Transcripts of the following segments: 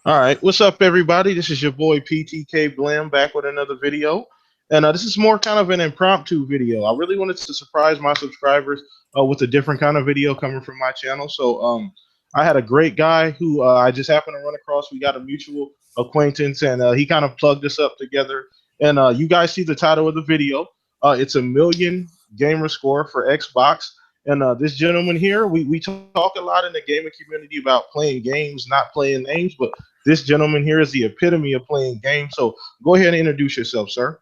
All right, what's up, everybody? This is your boy PTK Blam back with another video, and this is more kind of an impromptu video. I really wanted to surprise my subscribers with a different kind of video coming from my channel. So, I had a great guy who I just happened to run across. We got a mutual acquaintance, and he kind of plugged us up together. And you guys see the title of the video. It's a million gamer score for Xbox. And this gentleman here, we talk a lot in the gaming community about playing games, not playing names, but this gentleman here is the epitome of playing games. So go ahead and introduce yourself, sir.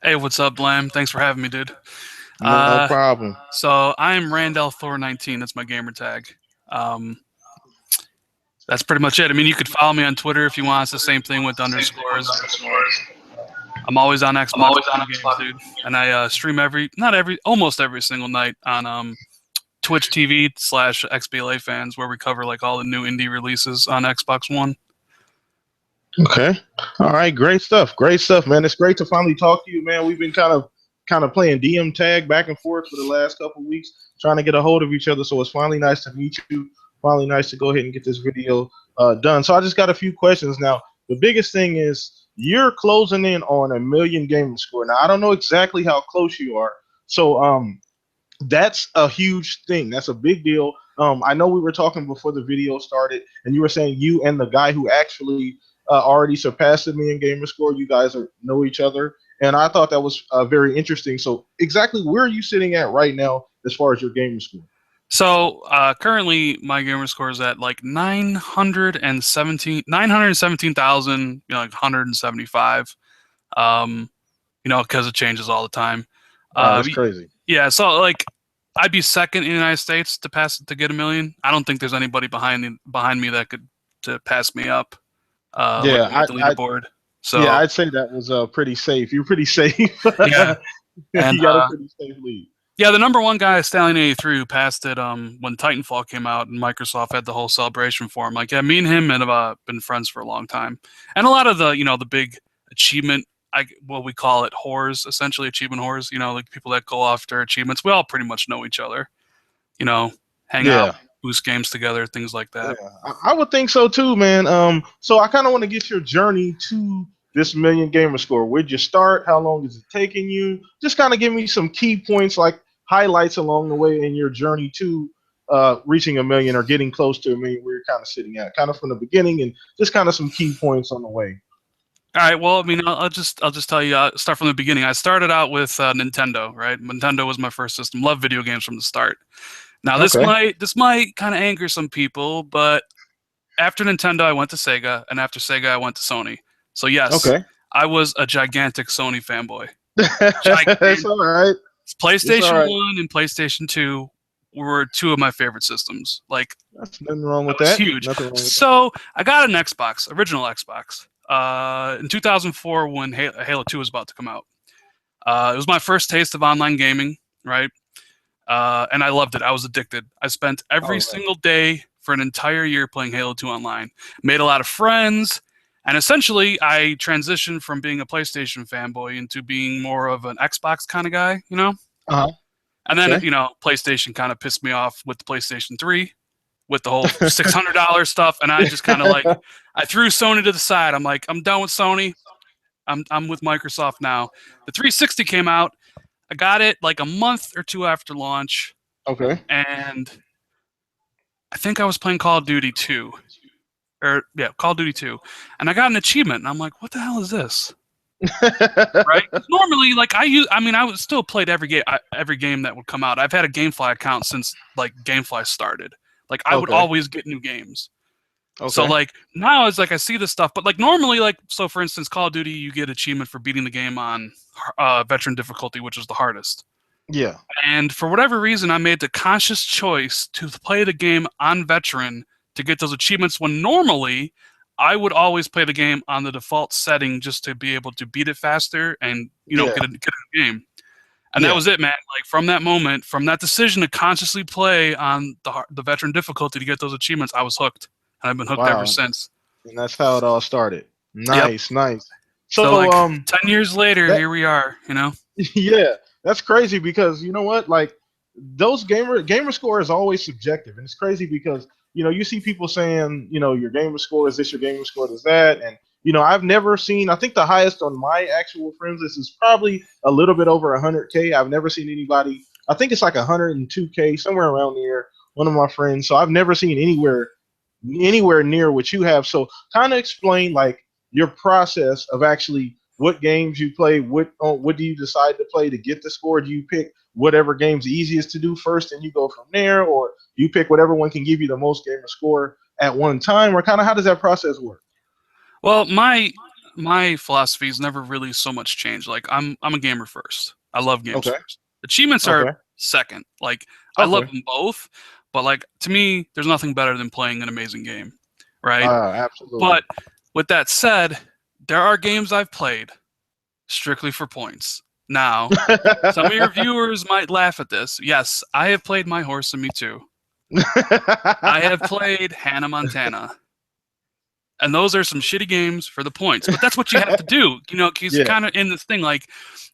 Hey, what's up, Blam? Thanks for having me, dude. No problem. So I'm Randall Thor 19. That's my gamer tag. That's pretty much it. I mean, you could follow me on Twitter if you want. It's the same thing with underscores. I'm always on Xbox, games, dude. And I stream almost every single night on Twitch TV / XBLA fans, where we cover like all the new indie releases on Xbox One. Okay. All right. Great stuff. Great stuff, man. It's great to finally talk to you, man. We've been kind of playing DM tag back and forth for the last couple of weeks, trying to get a hold of each other. So it's finally nice to meet you. Finally nice to go ahead and get this video done. So I just got a few questions now. The biggest thing is you're closing in on a million gamer score. Now I don't know exactly how close you are. So that's a huge thing. That's a big deal. I know we were talking before the video started, and you were saying you and the guy who actually already surpassed me in gamer score, you guys know each other, and I thought that was very interesting. So exactly where are you sitting at right now as far as your gamer score? So currently my gamer score is at like 917,000, like 175. Because it changes all the time. That's crazy. Yeah, so like I'd be second in the United States to get a million. I don't think there's anybody behind me that could to pass me up. The leaderboard. So yeah, I'd say that was pretty safe. You're pretty safe. Yeah, and you got a pretty safe lead. Yeah, the number one guy, Stallion83, who passed it when Titanfall came out and Microsoft had the whole celebration for him. Like, yeah, me and him have been friends for a long time, and a lot of the big achievement, what we call it, whores, essentially achievement whores. Like people that go after achievements. We all pretty much know each other. Hang out, boost games together, things like that. Yeah, I would think so too, man. So I kind of want to get your journey to this million gamer score. Where'd you start? How long is it taking you? Just kind of give me some key points, like highlights along the way in your journey to reaching a million or getting close to a million, where you're kind of sitting at, kind of from the beginning, and just kind of some key points on the way. All right. Well, I mean, I'll just tell you. Start from the beginning. I started out with Nintendo. Right. Nintendo was my first system. Loved video games from the start. Now this might kind of anger some people, but after Nintendo, I went to Sega, and after Sega, I went to Sony. So yes, I was a gigantic Sony fanboy. That's all right. PlayStation 1 and PlayStation 2 were two of my favorite systems. Like, that's nothing wrong with that. Huge. So I got an Xbox, original Xbox, in 2004 when Halo 2 was about to come out. It was my first taste of online gaming, right? And I loved it. I was addicted. I spent every single day for an entire year playing Halo 2 online. Made a lot of friends. And essentially, I transitioned from being a PlayStation fanboy into being more of an Xbox kind of guy, And then, PlayStation kind of pissed me off with the PlayStation 3, with the whole $600 stuff. And I just kind of I threw Sony to the side. I'm like, I'm done with Sony. I'm with Microsoft now. The 360 came out. I got it like a month or two after launch. Okay. And I think I was playing Call of Duty 2. Call of Duty 2. And I got an achievement, and I'm like, what the hell is this? Right? Normally, I would still played every game that would come out. I've had a GameFly account since GameFly started. I would always get new games. Okay. So now it's I see this stuff, but normally so for instance, Call of Duty, you get achievement for beating the game on veteran difficulty, which is the hardest. Yeah. And for whatever reason, I made the conscious choice to play the game on veteran to get those achievements, when normally I would always play the game on the default setting just to be able to beat it faster and get a game. And that was it, man. From that moment, from that decision to consciously play on the veteran difficulty to get those achievements, I was hooked. And I've been hooked ever since. And that's how it all started. Nice, nice. So 10 years later, here we are, Yeah, that's crazy because you know what? Those gamer score is always subjective. And it's crazy because you see people saying, your gamer score is this, your gamer score is that, and I've never seen. I think the highest on my actual friends list is probably a little bit over 100K. I've never seen anybody. I think it's like 102K, somewhere around there. One of my friends. So I've never seen anywhere near what you have. So kind of explain like your process of actually what games you play, what do you decide to play to get the score? Do you pick whatever game's easiest to do first and you go from there, or do you pick whatever one can give you the most gamer score at one time, or kind of how does that process work? Well, my philosophy's never really so much changed. Like I'm a gamer first. I love games Okay. first. Achievements are Okay. second. Like I love Okay. them both, but like to me, there's nothing better than playing an amazing game, right? Absolutely. But with that said, there are games I've played strictly for points. Now, some of your viewers might laugh at this. Yes, I have played My Horse and Me Too. I have played Hannah Montana. And those are some shitty games for the points. But that's what you have to do. He's Yeah. kind of in this thing like,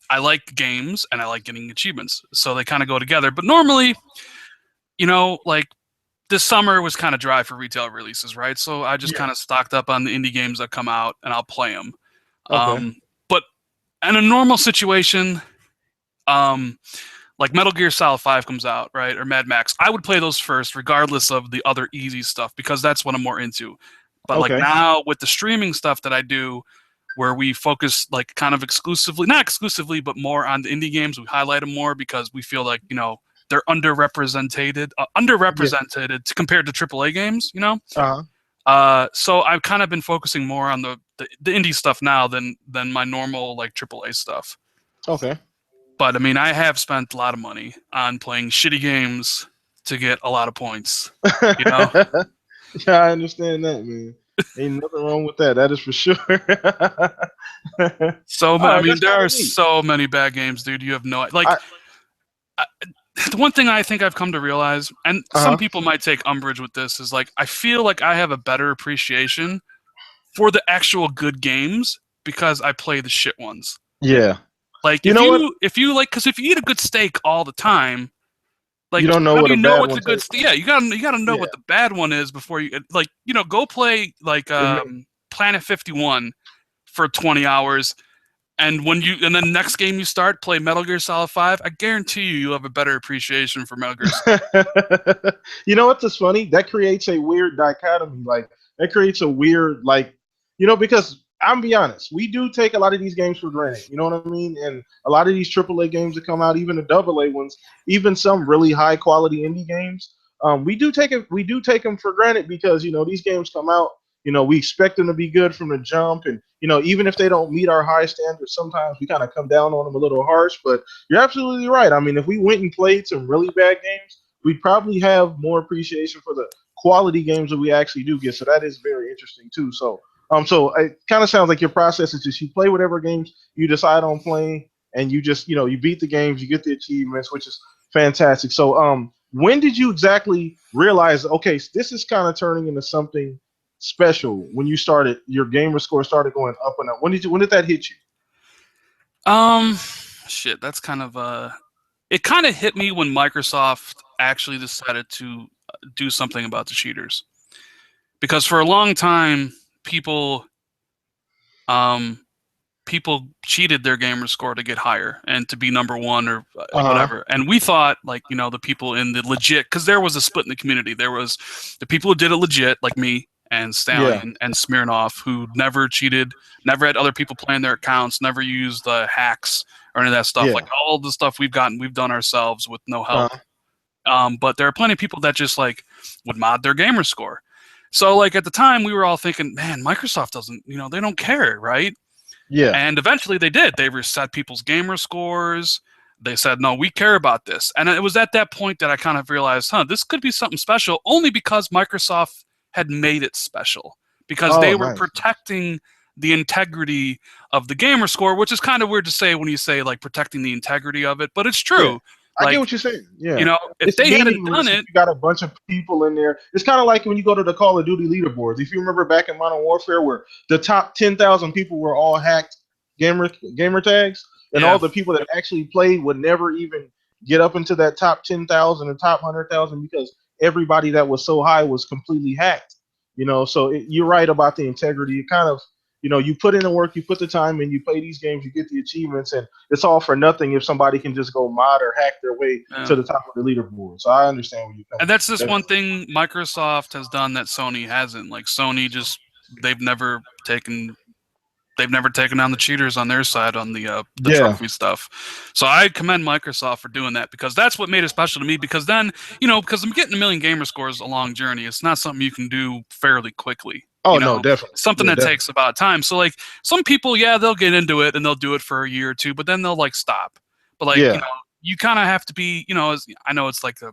I like games and I like getting achievements. So they kind of go together. But normally, like this summer was kind of dry for retail releases, right? So I just Yeah. kind of stocked up on the indie games that come out and I'll play them. Okay. But in a normal situation, um, like Metal Gear Solid 5 comes out, right? Or Mad Max, I would play those first, regardless of the other easy stuff, because that's what I'm more into. But like Okay. now with the streaming stuff that I do, where we focus like kind of exclusively, not exclusively, but more on the indie games, we highlight them more because we feel like, they're Yeah. underrepresented compared to AAA games. Uh-huh. So I've kind of been focusing more on the indie stuff now than my normal like AAA stuff. Okay. But I mean, I have spent a lot of money on playing shitty games to get a lot of points. You know, Yeah, I understand that, man. Ain't nothing wrong with that. That is for sure. so All I right, mean, that's there kind are of neat. so many bad games, dude. You have no like. I I, the one thing I think I've come to realize, and some uh-huh. people might take umbrage with this, is like I feel like I have a better appreciation for the actual good games because I play the shit ones. Yeah. Like You know what? if you like, because if you eat a good steak all the time, You like don't know how what do a you know bad what's one a good tastes like. yeah, you gotta know Yeah. what the bad one is before you like go play like Admit- Planet 51 for 20 hours, and then next game you start play Metal Gear Solid 5. I guarantee you have a better appreciation for Metal Gear Solid. You know what's just funny? That creates a weird dichotomy. Like that creates a weird because I'm be honest, we do take a lot of these games for granted. You know what I mean? And a lot of these AAA games that come out, even the AA ones, even some really high quality indie games, we do take them for granted because these games come out. We expect them to be good from the jump, and even if they don't meet our high standards, sometimes we kind of come down on them a little harsh. But you're absolutely right. I mean, if we went and played some really bad games, we'd probably have more appreciation for the quality games that we actually do get. So that is very interesting too. So it kind of sounds like your process is just you play whatever games you decide on playing, and you just you beat the games, you get the achievements, which is fantastic. So when did you exactly realize, okay, this is kind of turning into something special? When you started, your gamer score started going up and up. When did that hit you? Um, shit, that's kind of it kind of hit me when Microsoft actually decided to do something about the cheaters. Because for a long time, people um people cheated their gamer score to get higher and to be number one or Uh-huh. whatever. And we thought like, the people in the legit, because there was a split in the community. There was the people who did it legit, like me and Yeah. Stallion and Smirnoff, who never cheated, never had other people playing their accounts, never used hacks or any of that stuff. Like Yeah. all the stuff we've done ourselves with no help. Uh-huh. But there are plenty of people that just like would mod their gamer score. So like at the time we were all thinking, man, Microsoft doesn't, they don't care, right? Yeah. And eventually they did. They reset people's gamer scores. They said, no, we care about this. And it was at that point that I kind of realized, this could be something special only because Microsoft had made it special. Because Oh, they were nice. protecting the integrity of the gamer score, which is kind of weird to say when you say like protecting the integrity of it, but it's Yeah. true. I get Like, what you're saying. Yeah. if It's they hadn't done meaningless if it, you got a bunch of people in there. It's kind of like when you go to the Call of Duty leaderboards. If you remember back in Modern Warfare, where the top 10,000 people were all hacked gamer tags, and all yeah, the people that actually played would never even get up into that top 10,000 or top 100,000 because everybody that was so high was completely hacked. So you're right about the integrity. It kind of, you put in the work, you put the time in, you play these games, you get the achievements, and it's all for nothing if somebody can just go mod or hack their way Yeah. to the top of the leaderboard. So I understand where you're And coming that's from. just one thing Microsoft has done that Sony hasn't. Like Sony just they've never taken they've never taken down the cheaters on their side on the Yeah, trophy stuff. So I commend Microsoft for doing that because that's what made it special to me. Because then because I'm getting a million gamer scores a long journey. It's not something you can do fairly quickly. oh no, definitely. It's something Yeah, that definitely. takes about time. So like some people, yeah, they'll get into it and they'll do it for a year or two, but then they'll like stop. But like Yeah, you kind of have to be, I know it's like the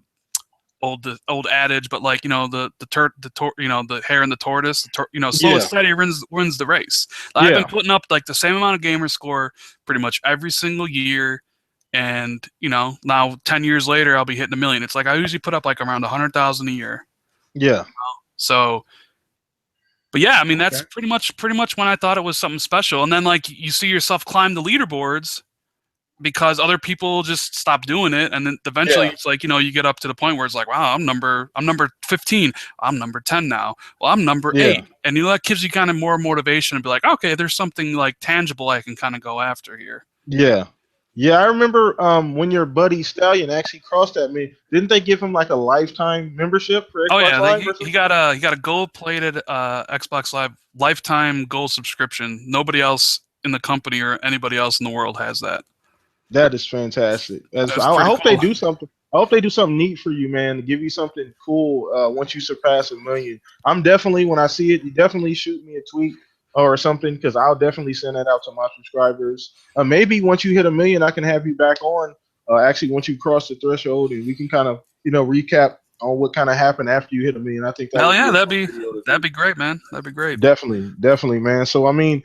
old adage, but like the hare and the tortoise, slow and yeah, steady wins the race. I've been yeah, putting up like the same amount of gamer score pretty much every single year, and now 10 years later I'll be hitting a million. It's like I usually put up like around 100,000 a year. yeah. So, but yeah, I mean Okay. that's pretty much when I thought it was something special, and then like you see yourself climb the leaderboards because other people just stop doing it, and then eventually Yeah, it's like you get up to the point where it's like, wow, I'm number 15, I'm number 10 now, well I'm number yeah. 8, and that gives you kind of more motivation to be like, okay, there's something like tangible I can kind of go after here. Yeah. Yeah, I remember when your buddy Stallion actually crossed that me. Didn't they give him like a lifetime membership for Oh Xbox yeah, Live he, or he something? got a gold plated Xbox Live lifetime gold subscription. Nobody else in the company or anybody else in the world has that. That is fantastic. That's I pretty hope they cool. do something. I hope they do something neat for you, man, to give you something cool once you surpass a million. I'm definitely, when I see it, you definitely shoot me a tweet or something because I'll definitely send that out to my subscribers. Maybe once you hit a million, I can have you back on. Actually, once you cross the threshold, and we can kind of, recap on what kind of happened after you hit a million. I think that Hell would be yeah, a that'd fun be video to that'd do. be great, man. That'd be great. Definitely, definitely, man. So I mean,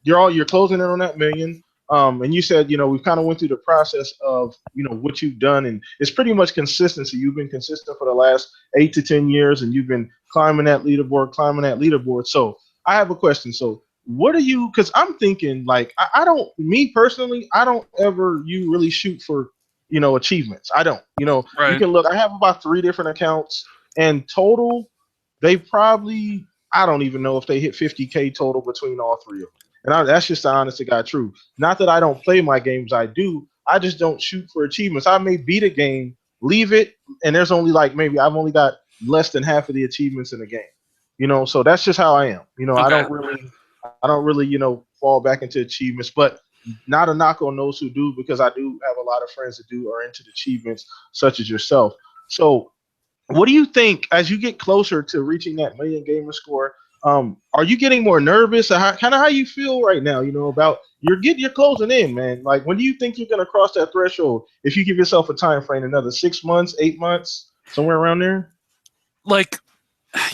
you're closing in on that million. And you said, we kind of went through the process of, what you've done, and it's pretty much consistency. You've been consistent for the last 8 to 10 years, and you've been climbing that leaderboard. So I have a question. So what are you? Because I'm thinking, like, I don't, me personally, I don't ever you really shoot for, achievements. I don't. You Right. can look. I have about 3 different accounts, and total, they probably, I don't even know if they hit 50K total between all three of them. And that's just the honest to God truth. Not that I don't play my games, I do. I just don't shoot for achievements. I may beat a game, leave it, and there's only like maybe I've only got less than half of the achievements in the game. So that's just how I am. Okay. I don't really, fall back into achievements, but not a knock on those who do, because I do have a lot of friends that do are into the achievements, such as yourself. So what do you think as you get closer to reaching that million gamer score? Are you getting more nervous? Or kind of how you feel right now? About you're closing in, man. Like, when do you think you're gonna cross that threshold? If you give yourself a time frame, another 6 months, 8 months, somewhere around there. Like,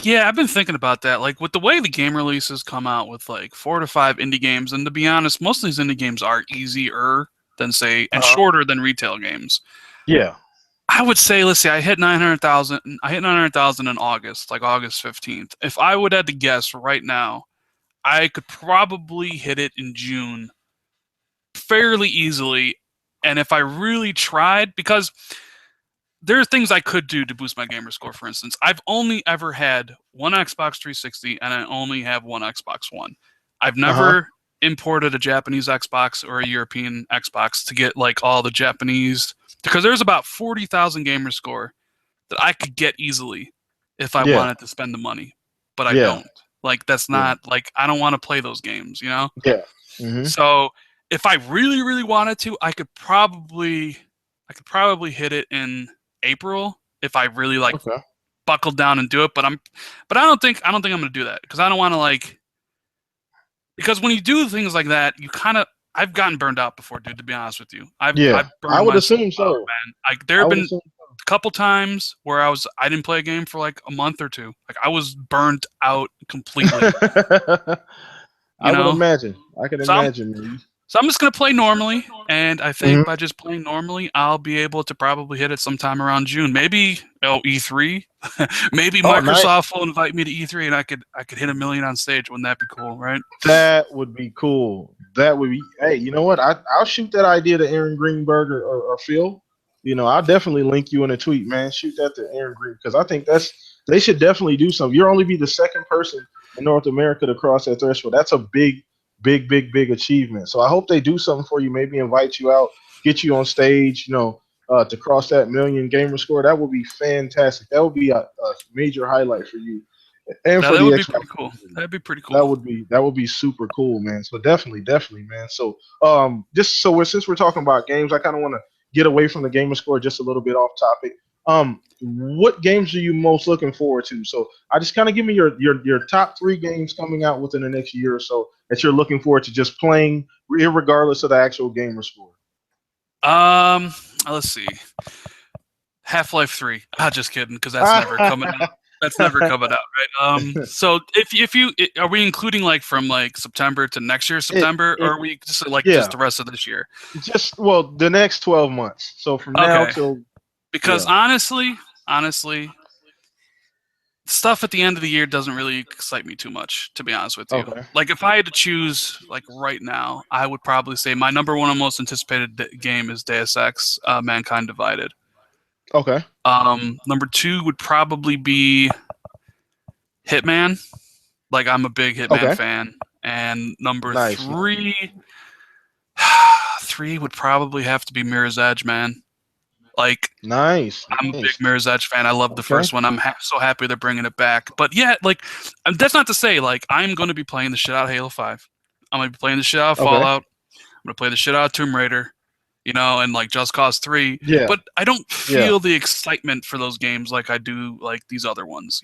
yeah, I've been thinking about that. Like with the way the game releases come out with like 4 to 5 indie games, and to be honest, most of these indie games are easier than say and Uh-huh. shorter than retail games. Yeah. I would say, let's see, I hit 900,000. I hit 900,000 in August, like August 15th. If I would have to guess right now, I could probably hit it in June fairly easily. And if I really tried, because there are things I could do to boost my gamer score. For instance, I've only ever had one Xbox 360 and I only have one Xbox One. I've Uh huh. never imported a Japanese Xbox or a European Xbox to get like all the Japanese, because there's about 40,000 gamer score that I could get easily if I Yeah. wanted to spend the money, but I Yeah. don't. Like that's Yeah. not like I don't want to play those games. Yeah. Hmm. So if I really, really wanted to, I could probably hit it in April if I really like Okay. buckled down and do it. But I don't think I'm gonna do that because I don't want to like, because when you do things like that, I've gotten burned out before, dude. To be honest with you, I've Yeah. I burned would myself assume out, so. man. Like there I have would been assume a couple times where I didn't play a game for like a month or two. Like I was burnt out completely. so. You I would know, imagine. I can so I'm imagine, man. so I'm just gonna play normally, and I think Mhm. by just playing normally, I'll be able to probably hit it sometime around June. Maybe E3. Maybe Oh, nice. Microsoft will invite me to E3, and I could hit a million on stage. Wouldn't that be cool, right? That would be cool. That would be. Hey, you know what? I'll shoot that idea to Aaron Greenberg or Phil. I'll definitely link you in a tweet, man. Shoot that to Aaron Green because I think they should definitely do something. You'll only be the second person in North America to cross that threshold. That's a big, big, big, big achievement. So I hope they do something for you. Maybe invite you out, get you on stage. To cross that million gamer score. That would be fantastic. That would be a major highlight for you and Now for that the would be Xbox pretty cool. community. That'd be pretty That cool. would be super cool, man. So definitely, definitely, man. So just so since we're talking about games, I kind of want to get away from the gamer score just a little bit off topic. What games are you most looking forward to? So I just kind of give me your top three games coming out within the next year or so that you're looking forward to just playing, regardless of the actual gamer score. Let's see. Half-Life 3. Ah, just kidding, because that's never coming out. That's never coming out, right? So if you are we including like from like September to next year it, September, or it are we just like just yeah, the rest of this year? just well the next 12 months. So from now Okay, till because yeah. honestly, stuff at the end of the year doesn't really excite me too much, to be honest with you. Okay. Like if I had to choose, like right now, I would probably say my number one and most anticipated game is Deus Ex: Mankind Divided. Okay. Number two would probably be Hitman. Like I'm a big Hitman Okay. fan. And number Nice. Nice. three, three would probably have to be Mirror's Edge, man. Like Nice. I'm a big Nice. Mirror's Edge fan. I love the Okay. first one. I'm so happy they're bringing it back. But yeah, like that's not to say like I'm going to be playing the shit out of Halo 5. I'm going to be playing the shit out of Okay. Fallout. I'm going to play the shit out of Tomb Raider, and like Just Cause 3. Yeah. But I don't Yeah. feel the excitement for those games like I do like these other ones.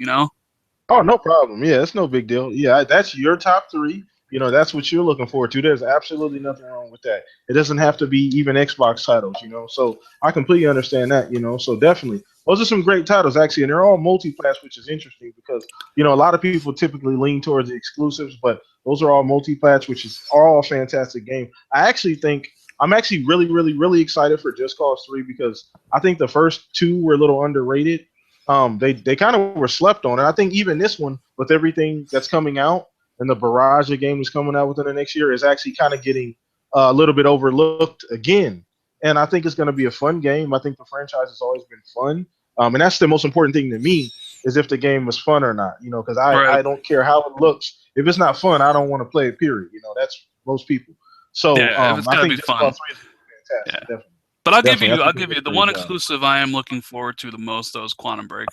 Oh, no problem. Yeah, it's no big deal. Yeah, that's your top three. That's what you're looking forward to. There's absolutely nothing wrong with that. It doesn't have to be even Xbox titles. So I completely understand that. So definitely, those are some great titles actually, and they're all multi-class, which is interesting because a lot of people typically lean towards the exclusives, but those are all multi-class, which is all a fantastic game. I actually think I'm actually really, really, really excited for Just Cause 3 because I think the first two were a little underrated. They kind of were slept on, and I think even this one, with everything that's coming out and the barrage of games coming out within the next year, is actually kind of getting a little bit overlooked again. And I think it's going to be a fun game. I think the franchise has always been fun, and that's the most important thing to me is if the game was fun or not. Because Right. I don't care how it looks. If it's not fun, I don't want to play it. Period. That's most people. So Yeah, if it's I got to be think Just fun. Cause 3 is fantastic. Yeah. Definitely, But I'll give definitely. I you, think I'll they're give doing you a the great one job. exclusive I am looking forward to the most though is Quantum Break.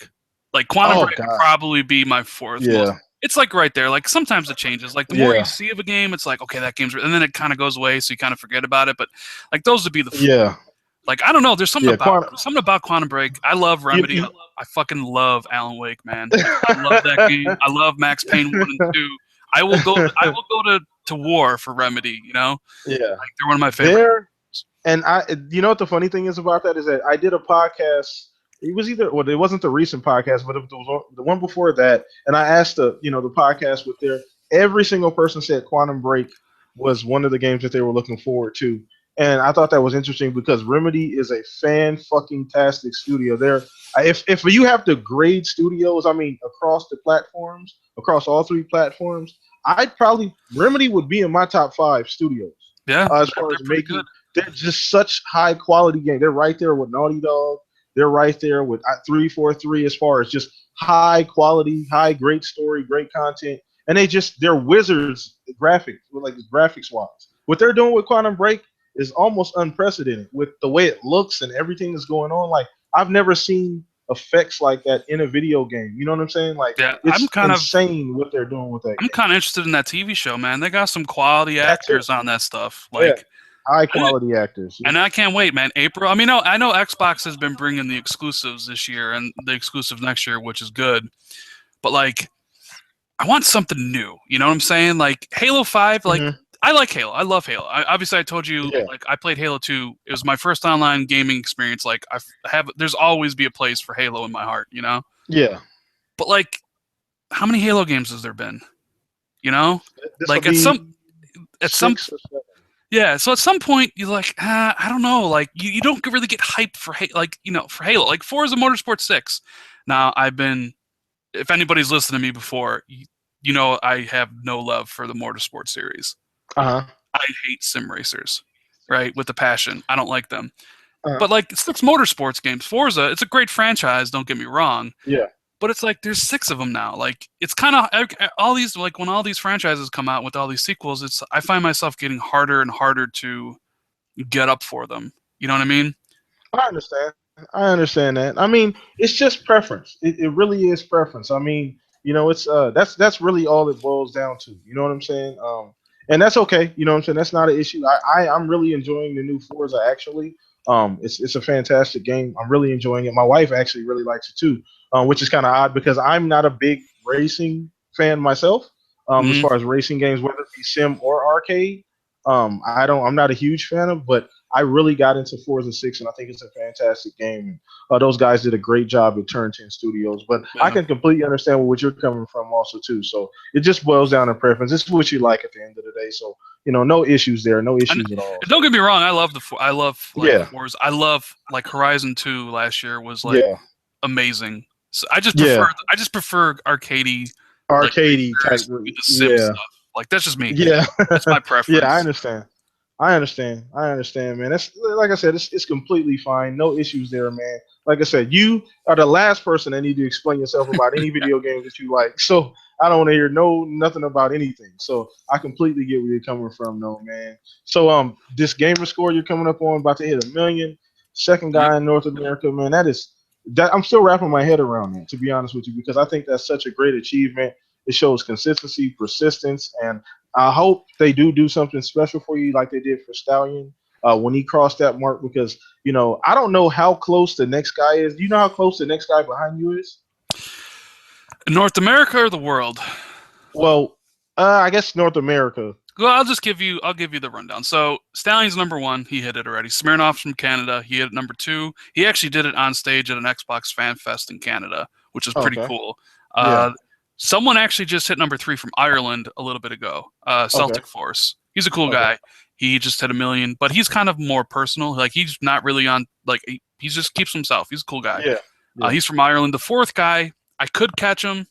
Like Quantum Oh Break would God, probably be my fourth most. yeah, It's like right there. Like sometimes it changes. Like the more you yeah, see of a game, it's like okay, that game's, and then it kind of goes away, so you kind of forget about it. But like those would be the four. yeah. Like I don't know, there's Yeah, something about Quantum Break. I love you, Remedy. you, I fucking love Alan Wake, man. I love that game. I love Max Payne 1 and 2. I will go to war for Remedy. yeah, Like they're one of my favorite. there. And what the funny thing is about that is that I did a podcast. It was it wasn't the recent podcast, but it was the one before that. And I asked the podcast with their every single person said Quantum Break was one of the games that they were looking forward to. And I thought that was interesting because Remedy is a fan fucking tastic studio. If you have to grade studios, I mean across the platforms, across all three platforms, I'd probably Remedy would be in my top five studios Yeah, as far they're as pretty good. making. They're just such high quality game. They're right there with Naughty Dog. They're right there with 343 as far as just high quality, high great story, great content, and they're wizards graphics, like graphics wise. What they're doing with Quantum Break is almost unprecedented with the way it looks and everything that's going on. Like I've never seen effects like that in a video game. You know what I'm saying? Like Yeah, it's insane what they're doing with that I'm game. kind of interested in that TV show, man. They got some quality That too. actors on that stuff. Yeah, Like, high quality actors. and I can't wait, man. April. I mean, I know Xbox has been bringing the exclusives this year and the exclusive next year, which is good. But like, I want something new. You know what I'm saying? Like Halo 5. Like, Mm-hmm. I like Halo. I love Halo. Obviously, I told you, Yeah. like, I played Halo 2. It was my first online gaming experience. Like, I have. There's always be a place for Halo in my heart. Yeah. But like, how many Halo games has there been? This will Like at some be at some 6 or 7. yeah. So at some point you're like, I don't know. Like you don't really get hyped for for Halo. Like Forza Motorsport 6. Now if anybody's listened to me before, I have no love for the Motorsport series. Uh huh. I hate sim racers, right? With a passion. I don't like them. Uh-huh. But like it's six motorsports games. Forza, it's a great franchise. Don't get me wrong. Yeah. But it's like there's six of them now. Like it's kind of all these like when all these franchises come out with all these sequels, it's I find myself getting harder and harder to get up for them. You know what I mean? I understand. I understand that. I mean, it's just preference. It really is preference. I mean, it's that's really all it boils down to. You know what I'm saying? And that's okay. You know what I'm saying? That's not an issue. I'm really enjoying the new Forza actually. It's a fantastic game. I'm really enjoying it. My wife actually really likes it too, which is kind of odd because I'm not a big racing fan myself. As Hmm. far as racing games, whether it be sim or arcade, I'm not a huge fan of, but I really got into Forza 6, and I think it's a fantastic game. Those guys did a great job at Turn 10 Studios, but I Yeah. can completely understand what you're coming from also too. So it just boils down to preference. It's what you like at the end of the day. So no issues there, no And issues at all. don't So get me wrong, I love like yeah, Forza. I love like Horizon 2 last year was like yeah, amazing. So yeah, I just prefer arcadey like arcadey type. racers with the sim Yeah, stuff. Like that's just me. yeah, That's my yeah. I preference. understand. I understand. I understand, man. That's like I said. It's completely fine. No issues there, man. Like I said, you are the last person that need to explain yourself about any Yeah. video game that you like. So I don't want to hear nothing about anything. So I completely get where you're coming from, though, man. So this gamer score you're coming up on about to hit 1 million. Second Yep. guy in North America, man. That I'm still wrapping my head around that, to be honest with you, because I think that's such a great achievement. It shows consistency, persistence, and I hope they do something special for you like they did for Stallion when he crossed that mark because I don't know how close the next guy is. Do you know how close the next guy behind you is? North America or the world? Well, I guess North America. Well, I'll give you the rundown. So Stallion's number one, he hit it already. Smirnoff's from Canada, he hit it number two. He actually did it on stage at an Xbox Fan Fest in Canada, which is Oh, pretty okay. cool. Yeah. Someone actually just hit number three from Ireland a little bit ago. Okay. Celtic Force. He's a cool Okay. guy. He just hit 1 million, but he's kind of more personal. Like he's not really on like he just keeps himself. He's a cool guy. Yeah. Yeah. He's from Ireland. The fourth guy, I could catch him,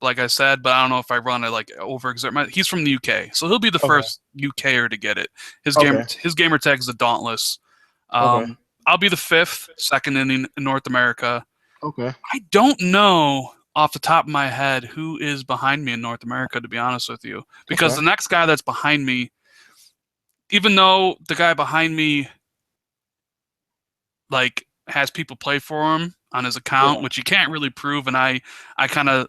like I said, but I don't know if I run to like overexert my. He's from the UK, so he'll be the Okay. first UKer to get it. Okay. His gamer tag is the Dauntless. Okay. I'll be the fifth, second in North America. Okay. I don't know off the top of my head who is behind me in North America, to be honest with you, because Okay. the next guy that's behind me, even though the guy behind me like has people play for him on his account, Yeah. which you can't really prove, and I kind of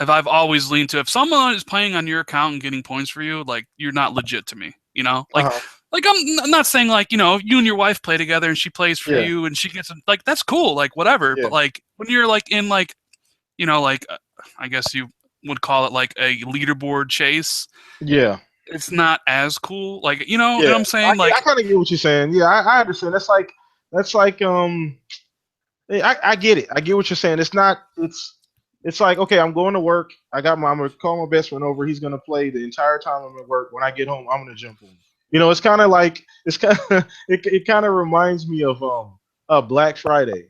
if I've always leaned to if someone is playing on your account and getting points for you, like you're not legit to me, you know? Uh-huh. Like I'm not saying like, you and your wife play together and she plays for Yeah. you and she gets like that's cool, like whatever, Yeah. but like when you're like in like, I guess you would call it like a leaderboard chase, Yeah. it's not as cool. Like, what Yeah. I'm saying? I Like kind of get what you're saying. Yeah, I understand. That's like I get it. I get what you're saying. It's like, okay, I'm going to work. I'm gonna call my best friend over. He's gonna play the entire time I'm at work. When I get home, I'm gonna jump on. It's kind of like it kind of reminds me of Black Friday.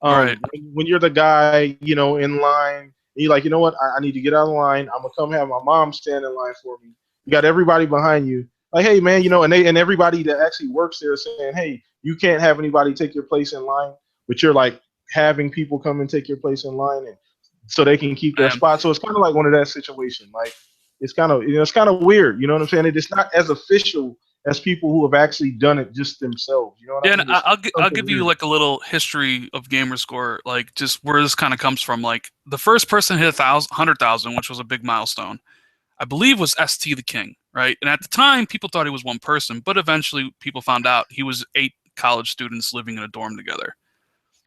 right. When you're the guy, in line, and you're like, you know what, I need to get out of line. I'm gonna come have my mom stand in line for me. You got everybody behind you, like, hey man, and everybody that actually works there is saying, hey, you can't have anybody take your place in line, but you're like having people come and take your place in line, and so they can keep their Um, spot. So it's kind of like one of that situation. Like it's kind of weird. You know what I'm saying? It's not as official as people who have actually done it just themselves. You know what Yeah, I and mean? It's I'll something give you weird. like a little history of Gamerscore, like just where this kind of comes from. Like the first person hit 100,000, which was a big milestone. I believe was ST the King, right? And at the time, people thought he was one person, but eventually people found out he was 8 college students living in a dorm together.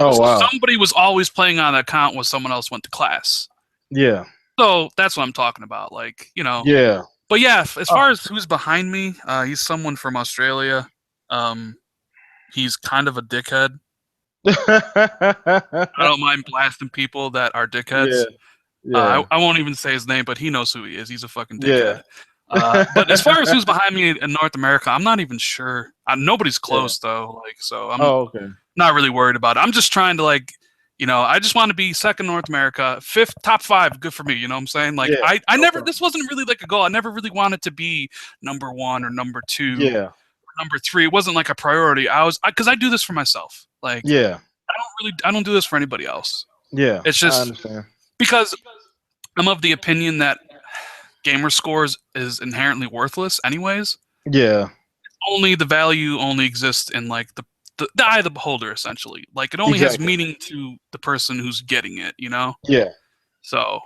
Oh So wow. somebody was always playing on the account when someone else went to class. Yeah. So that's what I'm talking about, like Yeah. But yeah, as far Oh. as who's behind me, he's someone from Australia. Um, he's kind of a dickhead. I don't mind blasting people that are Yeah. dickheads. Yeah. I won't even say his name, but he knows who he is. He's a fucking dickhead. Yeah. But as far as who's behind me in North America, I'm not even sure. Nobody's Yeah. close though. Like, so I'm Oh, okay. not really worried about it. I'm just trying to like, I just want to be second North America, fifth, top five, good for me. You know what I'm saying? Like, Yeah. I No never. problem. This wasn't really like a goal. I never really wanted to be number one or number two Yeah. number 3. It wasn't like a priority. Because I do this for myself. Like, Yeah. I don't do this for anybody else. Yeah. It's I just understand. because I'm of the opinion that Gamerscore is inherently worthless, anyways. Yeah. Only the value only exists in like the eye of the beholder, essentially. Like, it only has Exactly. meaning to the person who's getting it, you know? Yeah. So,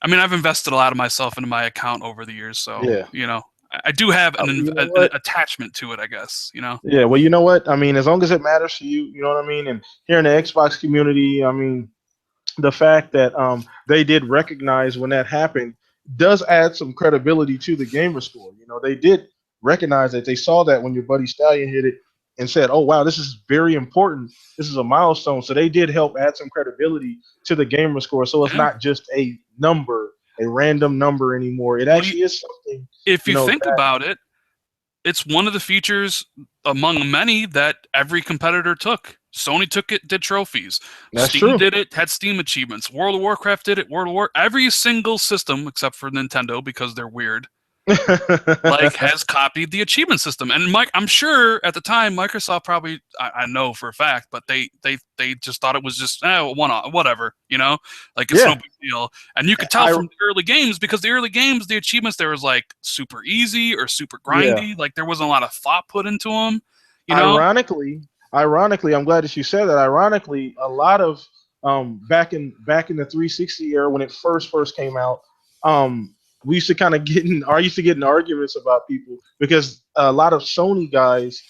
I mean, I've invested a lot of myself into my account over the years, so, Yeah. you know, I do have You know an what? attachment to it, I guess, you know? Yeah. Well, you know what? I mean, as long as it matters to you, you know what I mean. And here in the Xbox community, I mean, the fact that they did recognize when that happened does add some credibility to the gamer score. You know, they did recognize that they saw that when your buddy Stallion hit it and said, "Oh wow, this is very important. This is a milestone." So they did help add some credibility to the gamer score. So it's Yeah. not just a number, a random number anymore. It Well, actually is something. if You you know think that about it, it's one of the features among many that every competitor took. Sony took it, did trophies. that's Steam true. did it, had Steam achievements. World of Warcraft did it. Every single system except for Nintendo because they're weird, like, has copied the achievement system. And Mike, I'm sure at the time Microsoft probably, I know for a fact, but they just thought it was just one off, whatever, you know, like, it's no Yeah, big deal. And you could tell I from the early games, because the early games, the achievements there was like super easy or super yeah. grindy, like there wasn't a lot of thought put into them, you know. Ironically, ironically, I'm glad that you said that. Ironically, a lot of back in the 360 era when it first came out, we used to kind of I used to get in arguments about people because a lot of Sony guys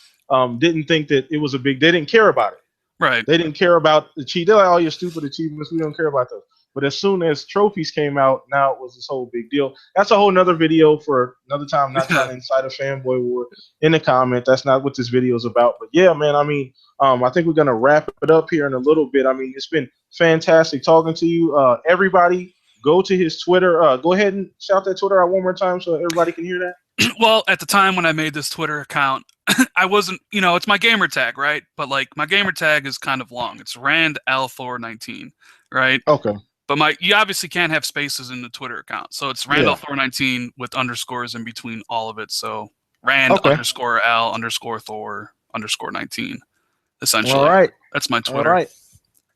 didn't think that it was a big. They didn't care about it. Right. They didn't care about the cheat. They're like, "Oh, your stupid achievements. We don't care about those." But as soon as trophies came out, now it was this whole big deal. That's a whole nother video for another time. I'm not trying to incite a fanboy war in the comment. That's not what this video is about. But yeah, man. I mean, I think we're gonna wrap it up here in a little bit. I mean, it's been fantastic talking to you. Everybody, go to his Twitter. Go ahead and shout that Twitter out one more time so everybody can hear that. Well, at the time when I made this Twitter account, I wasn't, it's my gamer tag, right? But like, my gamer tag is kind of long. It's RandAlthor19, right? Okay. But you obviously can't have spaces in the Twitter account. So it's Yeah. RandAlthor19 with underscores in between all of it. So Rand Okay. underscore Al underscore Thor underscore 19, All essentially. right. That's my All Twitter. right.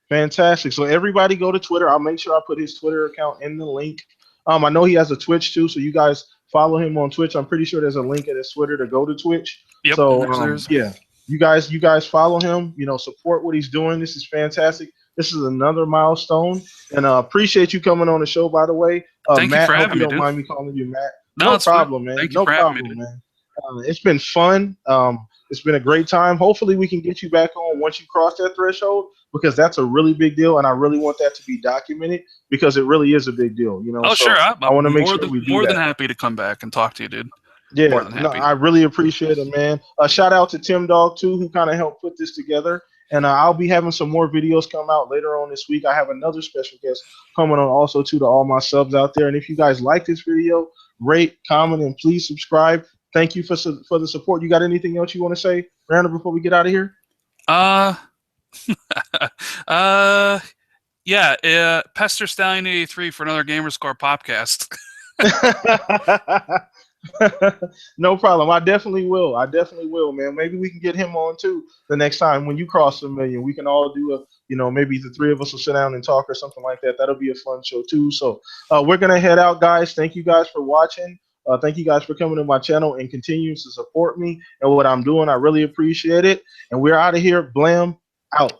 Fantastic. So everybody go to Twitter. I'll make sure I put his Twitter account in the link. I know he has a Twitch too, so you guys follow him on Twitch. I'm pretty sure there's a link at his Twitter to go to Twitch. Yep. So There's. yeah, you guys follow him. You know, support what he's doing. This is fantastic. This is another milestone, and appreciate you coming on the show. By the way, Thank you Matt, for hope having you me, don't dude. mind me calling you Matt. No, No it's fine. problem, man. Thank you No for having me, problem, dude. man. It's been fun. It's been a great time. Hopefully, we can get you back on once you cross that threshold because that's a really big deal, and I really want that to be documented because it really is a big deal. You know, Oh, so sure. I'm I want to make more sure than we do more than that. happy to come back and talk to you, dude. More Yeah, than no, happy. I really appreciate it, man. Shout out to Tim Dog too, who kind of helped put this together. And I'll be having some more videos come out later on this week. I have another special guest coming on also too to all my subs out there. And if you guys like this video, rate, comment, and please subscribe. Thank you for the support. You got anything else you want to say, Randall, before we get out of here? Yeah, Pester Stallion 83 for another Gamerscore podcast. No problem. I definitely will. Man. Maybe we can get him on too the next time when you cross a million. We can all do maybe the three of us will sit down and talk or something like that. That'll be a fun show too. So we're gonna head out, guys. Thank you guys for watching. Thank you guys for coming to my channel and continuing to support me and what I'm doing. I really appreciate it. And we're out of here. Blam out.